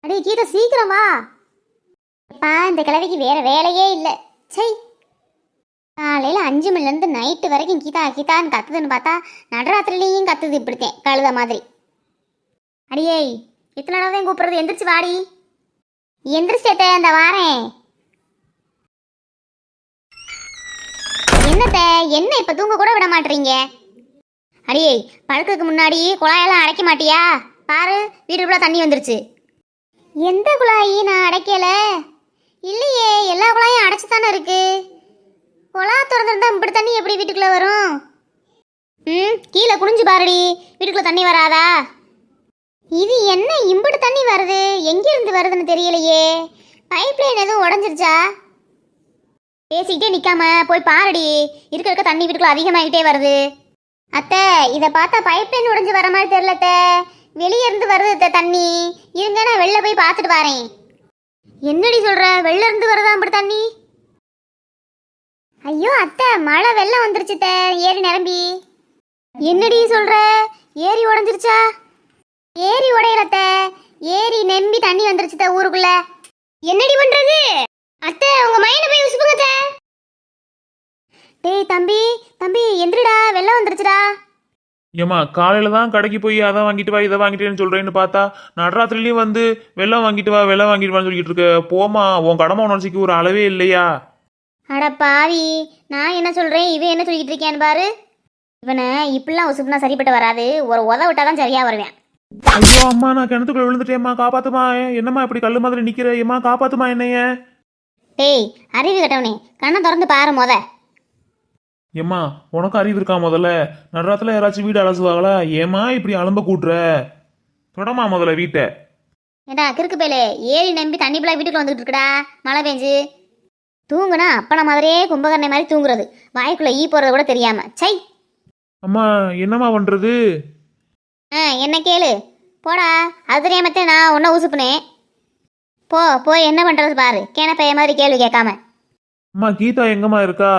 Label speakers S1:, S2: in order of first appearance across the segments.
S1: அடே கீதா சீக்கிரம் வா. அப்பா இந்த கிழவிக்கு வேற வேலையே இல்லை. சை, காலையில் 5 மணிலேருந்து நைட்டு வரைக்கும் கீதா கீதான்னு கத்துதுன்னு பார்த்தா நடராத்திரிலையும் கத்துது இப்படித்தேன் கழுத மாதிரி. அடியே எத்தனை நாள் தான் கூப்பிட்றது? எந்திரிச்சு வாடி. எந்திரிச்சேத்த இந்த வாரேன். என்னத்த என்ன இப்போ தூங்க கூட விட மாட்டீங்க? அடியே பழுக்கிறதுக்கு முன்னாடி குழாயெல்லாம் அடைக்க மாட்டியா? பாரு வீட்டுக்குள்ள தண்ணி வந்துருச்சு. எந்த குழாயி நான் அடைக்கல? இல்லையே, எல்லா குழாயும் அடைச்சி தானே இருக்கு. குழா திறந்துருந்தா இப்படி தண்ணி எப்படி வீட்டுக்குள்ள வரும்? கீழே குனிஞ்சு பாருடி, வீட்டுக்குள்ள தண்ணி வராதா? இது என்ன இம்புட்டு தண்ணி வருது? எங்கிருந்து வருதுன்னு தெரியலையே. பைப் லைன் எதுவும் உடஞ்சிருச்சா? பேசிக்கிட்டே நிற்காம போய் பாருடி, இருக்க தண்ணி வீட்டுக்குள்ள அதிகமாகிட்டே வருது. அத்தை இதை பார்த்தா பைப் லைன் உடஞ்சி வர மாதிரி தெரியலத்த, வெளியே இருந்து வருது தண்ணி. இருங்க நான் வெளில போய் பார்த்துட்டு வரேன். என்னடி சொல்ற? வெளில இருந்து வருதா அப்படி தண்ணி? ஐயோ அத்தை, மழை வெள்ளம் வந்துருச்சு ஏரி நிரம்பி. என்னடி சொல்ற? ஏரி உடஞ்சிருச்சா? ஏரி உடையலத்த, ஏரி நம்பி தண்ணி வந்துருச்சு ஊருக்குள்ள. என்னடி பண்றது? அத்தை உங்க மையனை போய் உசுப்புங்க. டேய் தம்பி தம்பி எந்திரிடா, வெள்ளம் வந்துருச்சுடா.
S2: ஏம்மா காலையில தான் கடைக்கு போய் அதை வாங்கிட்டு வா இதை வாங்கிட்டேன்னு சொல்றேன்னு பார்த்தா நடராத்திரிலையும் வந்து வெள்ளம் வாங்கிட்டு வான்னு சொல்லிட்டு இருக்க. போமா, உன் கடமை உணர்ச்சிக்கு ஒரு அளவே இல்லையா?
S1: அட பாவி, நான் என்ன சொல்றேன், இவன் என்ன சொல்லிட்டு இருக்கேன்னு பாரு. இவனை இப்படிலாம் உசுப்புனா சரிப்பட்டு வராது. ஒரு உத விட்டாதான் சரியா வருவேன்.
S2: ஐயோ அம்மா, நான் கிணத்துக்குள்ள விழுந்துட்டேம்மா, காப்பாத்துமா. என்னம்மா இப்படி கல்லு மாதிரி நிக்கிற? ஏம்மா காப்பாத்துமா என்னைய.
S1: டேய் அறிவு கட்டவனே, கண்ணை திறந்து பாரு மொத.
S2: ஏம்மா உனக்கு அறிவு இருக்கா? முதல்ல நடராத்துல யாராச்சும் வீடு அலசுவாங்களா? ஏமா இப்படி அலம்ப கூட்டுற? தொடமா முதல்ல வீட்டை.
S1: ஏடா கிறுக்கு பேலே, ஏரி நம்பி தண்ணி பிள்ளை வீட்டுக்குள்ள வந்துட்டு இருக்குடா. மழை பெஞ்சு தூங்குனா அப்பன மாதிரியே கும்பகர்ணை மாதிரி தூங்குறது, வாய்க்குள்ள ஈ போறது கூட தெரியாம. சை
S2: அம்மா, என்னம்மா பண்றது?
S1: என்ன கேளு போடா. அது தெரியாமத்தே நான் ஒன்ன உசுப்புனேன். போய் என்ன பண்றது பாரு. கேனப்பைய மாதிரி கேள்வி கேட்காம.
S2: அம்மா கீதா எங்கம்மா இருக்கா?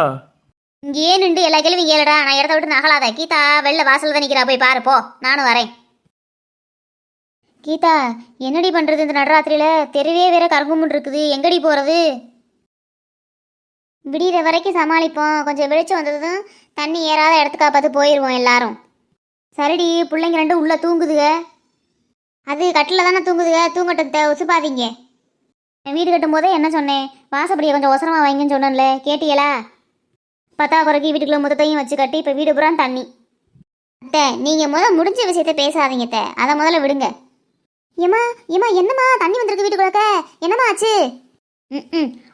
S1: இங்கே நின்று எல்லா கேள்வியும் கேளுடா. நான் இடத்த விட்டு நகலாத. கீதா வெளில வாசல் தான் நிற்கிறா, போய் பாரு போ. நானும் வரேன். கீதா என்னடி பண்றது இந்த நடராத்திரியில? தெருவே வேற கருங்குமுன் இருக்குது, எங்கடி போறது? விடிகிற வரைக்கும் சமாளிப்போம். கொஞ்சம் வெளிச்சம் வந்ததும் தண்ணி ஏறாத இடத்துக்கா பார்த்து போயிடுவோம் எல்லாரும். சரிடி, பிள்ளைங்க ரெண்டும் உள்ள தூங்குதுக. அது கட்டில் தானே தூங்குதுக, தூங்கட்டும் உசுப்பாதீங்க. வீடு கட்டும் போதே என்ன சொன்னேன்? வாசப்படியை கொஞ்சம் ஒசரமா வைங்கன்னு சொன்னேன்ல, கேட்டீங்களா? பத்தாக்குறைக்கு வீட்டுக்குள்ள மொத்தத்தையும் வச்சு கட்டி இப்போ வீடு புறான் தண்ணி. அத்தை நீங்கள் முடிஞ்ச விஷயத்த பேசாதீங்க அத்தை, அதை முதல்ல விடுங்க. ஏமா ஏமா என்னம்மா தண்ணி வந்திருக்கு வீட்டுக்குள்ளக்க? என்னம்மா ஆச்சு?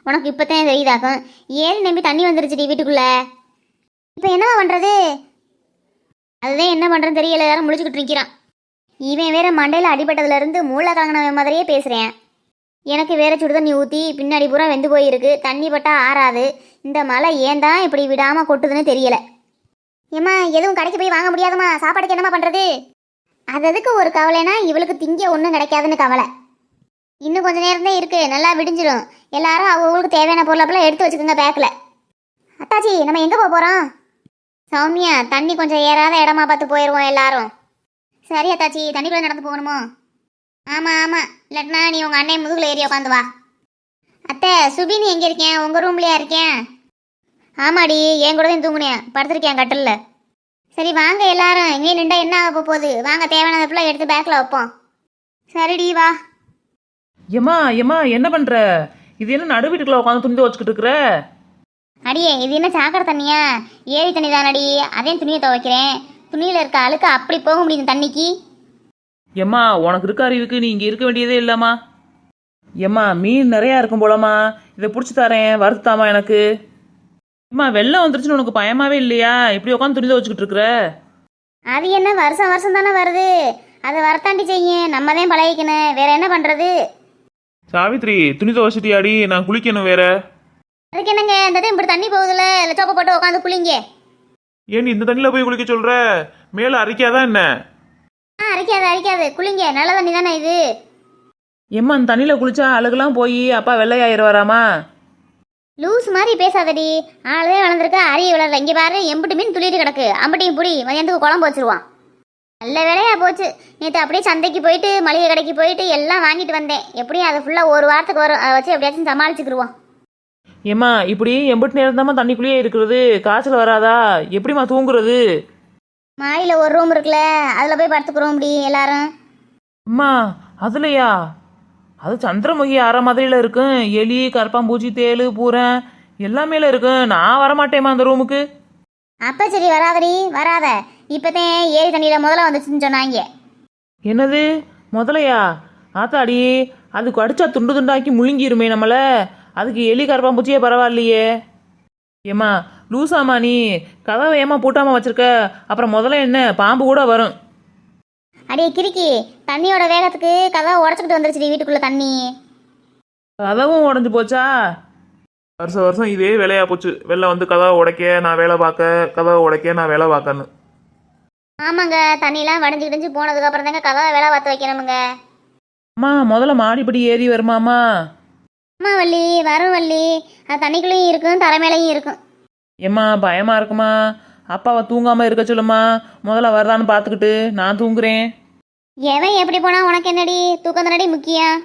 S1: உனக்கு இப்போத்தான் தெரியுதாக்கும். ஏறி நம்பி தண்ணி வந்துருச்சுடி வீட்டுக்குள்ள. இப்போ என்னம்மா பண்ணுறது? அதுதான் என்ன பண்ணுறதுன்னு தெரியல, எல்லாரும் முடிச்சுக்கிட்டு நிற்கிறான். இவன் வேற மண்டையில் அடிபட்டதுலேருந்து மூளை கலங்கினவன் மாதிரியே பேசுகிறேன். எனக்கு வேற சுடுதண்ணி ஊற்றி பின்னாடி பூரா வெந்து போயிருக்கு. தண்ணி பட்டா ஆறாது. இந்த மழை ஏன் தான் இப்படி விடாமல் கொட்டுதுன்னு தெரியல. ஏம்மா எதுவும் கடைக்கு போய் வாங்க முடியாதுமா? சாப்பாடுக்கு என்னம்மா பண்ணுறது? அதுக்கு ஒரு கவலைனா இவளுக்கு திங்க ஒன்றும் கிடைக்காதுன்னு கவலை. இன்னும் கொஞ்சம் நேரம் தான் இருக்குது, நல்லா விடிஞ்சிடும். எல்லாரும் அவங்களுக்கு தேவையான பொருளப்பெல்லாம் எடுத்து வச்சுக்கோங்க பேக்கில். அத்தாச்சி நம்ம எங்கே போக போகிறோம்? சௌமியா தண்ணி கொஞ்சம் ஏறாத இடமா பார்த்து போயிடுவோம் எல்லாரும். சரி அத்தாச்சி, தண்ணிக்குள்ளே நடந்து போகணுமோ? ஆமாம் ஆமாம், இல்லாட்டினா நீ உங்கள் அண்ணன் முதுகில் ஏறி உட்காந்து வா. அத்தை சுபின் எங்கே இருக்கேன்? உங்கள் ரூம்லையா இருக்கேன்? ஆமாடி, என் கூட தான் தூங்குனேன், படுத்துருக்கேன் கட்டிலில். சரி வாங்க எல்லாரும், இங்கே நின்றா என்ன ஆக போகுது? வாங்க, தேவையானதெல்லாம் எடுத்து பேக்கில் வைப்போம். சரிடி வா.
S3: ஏம்மா ஏம்மா என்ன பண்ற? இது என்ன நடு வீட்டுக்குள்ள உட்காந்து துணி துவச்சிக்கிட்டு இருக்கிற?
S1: அடியே இது என்ன சாக்கடை தண்ணியா? ஏரி தண்ணி தானடி, அதே துணியை துவைக்கிறேன். துணியில் இருக்க அழுக்கு அப்படி போக முடியும் தண்ணிக்கு.
S3: ஏம்மா உனக்கு இருக்க அறிவுக்கு நீ இங்கே இருக்க வேண்டியதே இல்லைம்மா. ஏம்மா மீன் நிறையா இருக்கும் போலம்மா, இதை பிடிச்சி தரேன், வறுத்தாமா எனக்கு. ஏம்மா வெள்ளம் வந்துருச்சுன்னு உனக்கு பயமாவே இல்லையா? இப்படி உட்காந்து துணி துவச்சிக்கிட்டு இருக்கிற?
S1: அது என்ன வருஷம் வருஷம் தானே வருது, அது வரத்தாண்டி செய்யும். நம்ம தான் பழகிக்கணும், வேற என்ன பண்ணுறது?
S2: சாவித்ரி துணி துவச்சிட்டியாடி? நான் குளிக்கணும் வேற.
S1: அதுக்கு என்னங்க, இந்த டைம் இப்படி தண்ணி போகுதுல, இல்லை சோப்பை போட்டு உட்காந்து குளிங்க.
S2: ஏன் இந்த தண்ணியில் போய் குளிக்க சொல்ற? மேலே அரிக்காதான் என்ன?
S1: அரிக்காது குளிங்க, நல்ல தண்ணி தானே இது.
S3: ஏம்மா அந்த தண்ணியில் குளிச்சா அழுகெல்லாம் போய் அப்பா வெள்ளையாயிரு வராமா?
S1: லூஸ் மாதிரி பேசாதடி, ஆளுதே வளர்ந்துருக்க, அரிய விளர்ல. இங்கே பாரு எம்பிட்டு மீன் துளிட்டு கிடக்கு, அம்பட்டியும் புடி மதியானத்துக்கு குழம்பு வச்சிருவான். நல்ல வேலையா போச்சு. நேற்று அப்படியே சந்தைக்கு போயிட்டு மளிகை கடைக்கு போயிட்டு எல்லாம் வாங்கிட்டு வந்தேன். எப்படியும் அது ஃபுல்லாக ஒரு வாரத்துக்கு வரும். அதை வச்சு எப்படியாச்சும் சமாளிச்சுக்கிருவோம்.
S3: ஏம்மா இப்படி எம்பிட்டு நேரம் தாம்மா தண்ணிக்குள்ளேயே இருக்கிறது, காய்ச்சல் வராதா? எப்படிம்மா தூங்குறது?
S1: மாடியில் ஒரு ரூம் இருக்குல்ல, அதில் போய் படுத்துக்கிறோம் அப்படி எல்லாரும்.
S3: அம்மா அதுலையா? அது சந்திரமுகி அரை மாதிரில இருக்கும். எலி, கரப்பாம்பூச்சி, தேளு, பூரை எல்லாமேல இருக்கும். நான் வரமாட்டேம்மா அந்த ரூமுக்கு.
S1: அப்போ சரி வராதடி, வராத. இப்போதான் ஏரி தண்ணியில் முதல்ல வந்துச்சுன்னு சொன்னாங்க.
S3: என்னது முதலையா? ஆத்தாடி, அது கடிச்சா துண்டு துண்டாக்கி முழுங்கிருமே நம்மள. அதுக்கு எலி கரப்பாம்பூச்சியே பரவாயில்லையே. ஏம்மா லூசாமா நீ? கதவை ஏமா பூட்டாமல் வச்சிருக்க? அப்புறம் முதல்ல என்ன பாம்பு கூட வரும்.
S1: அடியே கிறுக்கி, தண்ணியோட வேகத்துக்கு கதவை உடச்சிக்கிட்டு வந்துருச்சுடி வீட்டுக்குள்ளே தண்ணி.
S3: கதவும் உடஞ்சி போச்சா?
S2: வருஷம் வருஷம் இதே வேலையா போச்சு. வெளில வந்து கதவை உடைக்க நான் வேலை பார்க்க, கதவை உடைக்க நான் வேலை பார்க்கன்னு.
S1: ஆமாங்க, தண்ணியெலாம் வடிஞ்சு கிடிஞ்சு போனதுக்கப்புறம் தாங்க கதவை வேலை பார்த்து வைக்கணுமுங்க.
S3: அம்மா முதல்ல மாடிப்படி ஏறி வருமாம்மா.
S1: அம்மா வள்ளி வரும் வள்ளி, அது தண்ணிக்குள்ளேயும் இருக்கும் தரைமேலையும் இருக்கும்.
S3: ஏம்மா பயமா இருக்குமா? அப்பாவை தூங்காம இருக்க சொல்லுமா. முதல்ல வருதான்னு பார்த்துக்கிட்டு நான் தூங்குறேன்.
S1: எவன் எப்படி போனா உனக்கு என்னடி? தூக்கம் தானடி முக்கியம்.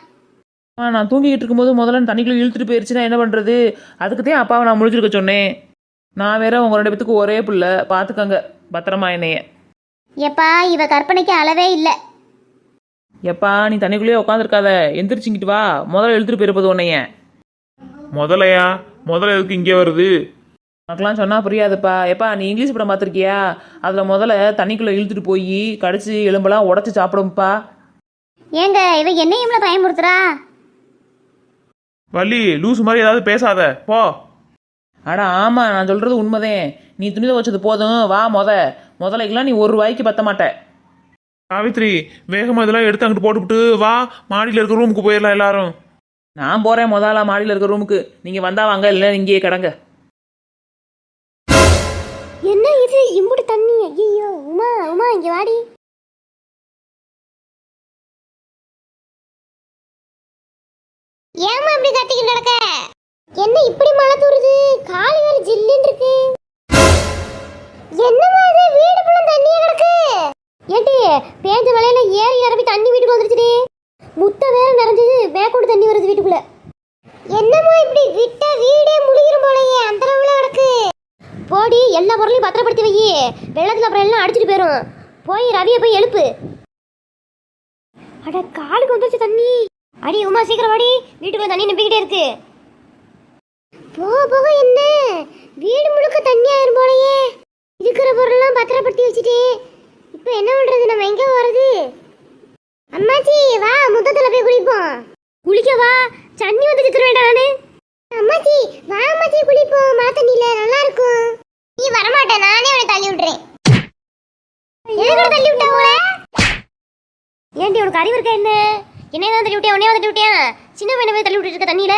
S3: நான் தூங்கிக்கிட்டு இருக்கும்போது முதல்ல தண்ணிக்குள்ளே இழுத்துட்டு போயிடுச்சுன்னா என்ன பண்ணுறது? அதுக்கு தான் அப்பாவை நான் முழிச்சிருக்க சொன்னேன். நான் வேற உங்கள் 2 பேத்துக்கு ஒரே பிள்ளை, பார்த்துக்கங்க பத்திரமா என்னைய.
S1: எப்பா இவ கற்பனைக்கு அளவே இல்லை.
S3: எப்பா நீ தண்ணிக்குள்ளேயே உட்காந்துருக்காத, எந்திரிச்சிங்கிட்டு வா. முதல்ல இழுத்துட்டு போயிருப்பது உன்னைய.
S2: முதலையா? முதல்ல எதுக்கு இங்கே வருது?
S3: உனக்கெல்லாம் சொன்னால் புரியாதுப்பா. எப்பா நீ இங்கிலீஷ் படம் பார்த்துருக்கியா? அதில் முதல்ல தண்ணிக்குள்ளே இழுத்துட்டு போய் கடிச்சு எலும்பெல்லாம் உடச்சி சாப்பிடும்ப்பா.
S1: ஏங்க இவ என்னையும்ல பயமுறுத்துறா?
S2: வள்ளி லூசு மாதிரி ஏதாவது பேசாத போ.
S3: அடா ஆமாம், நான் சொல்கிறது உண்மைதேன். நீ துணி துவைச்சது போதும், வா. முதலைக்கெல்லாம் நீ ஒரு ரூபாய்க்கு பத்த மாட்ட.
S2: சாவித்ரி வேகமாக இதெல்லாம் எடுத்து அங்கிட்டு போட்டுவிட்டு வா, மாடியில் இருக்க ரூமுக்கு போயிடலாம் எல்லாரும்.
S3: நான் போகிறேன் முதல்ல மாடியில் இருக்க ரூமுக்கு. நீங்கள் வந்தா வாங்க, இல்லை இங்கேயே கிடங்க.
S1: என்ன இது இம்புட்டு தண்ணி? ஐயோ உமா உமா இங்க வாடி. ஏமா இப்படி கத்திக்கிட்டு நடக்க? என்ன இப்படி மழை தூருது? காலி வேற ஜில்லுன்னு இருக்கு. என்னமா இது வீடு ஃபுல்லா தண்ணியா கிடக்கு? ஏண்டி பேஞ்ச மழையில ஏறி நிரம்பி தண்ணி வீட்டுக்கு வந்துருச்சுடி. முட்டை வேற நிறைஞ்சது, மேற்கொண்டு தண்ணி வருது வீட்டுக்குள்ள. என்னமா இப்படி விட்ட வீடே முழுகிரும் போலயே, அந்த அளவுல கிடக்கு. போடி எல்லா பொருளையும் பத்திரப்படுத்தி வை. வெள்ளத்துல அப்புறம் எல்லாம் அடிச்சிட்டு போயிடும். போய் ரவியை போய் எழுப்பு. அட காலுக்கு வந்துருச்சு தண்ணி. அடி உமா சீக்கிரம் வாடி, வீட்டுக்குள்ள தண்ணி நம்பிக்கிட்டே இருக்கு. போக போக என்ன வீடு முழுக்க தண்ணி ஆயிரும் போலயே. இருக்கிற பொருள்லாம் பத்திரப்படுத்தி வச்சுட்டு இப்போ என்ன பண்றது? நம்ம எங்க போறது? அம்மாச்சி வா, முத்தத்துல போய் குளிப்போம். குளிக்க வா, தண்ணி வந்து சித்திர வேண்டாம் நானு. அம்மாச்சி வா அம்மாச்சி குளிப்போம், மாத்தண்ணில நல்லா இருக்கும். நீ வரமாட்ட, நானே உன்னை தள்ளி விட்டுறேன். எதுக்கு தள்ளி விட்ட உங்களை? ஏண்டி உனக்கு அறிவு இருக்கா என்ன? என்னைய தான் தள்ளி விட்டியா? உன்னைய தள்ளி விட்டியா? சின்ன பையனை போய் தள்ளி விட்டுட்டு இருக்க தண்ணியில.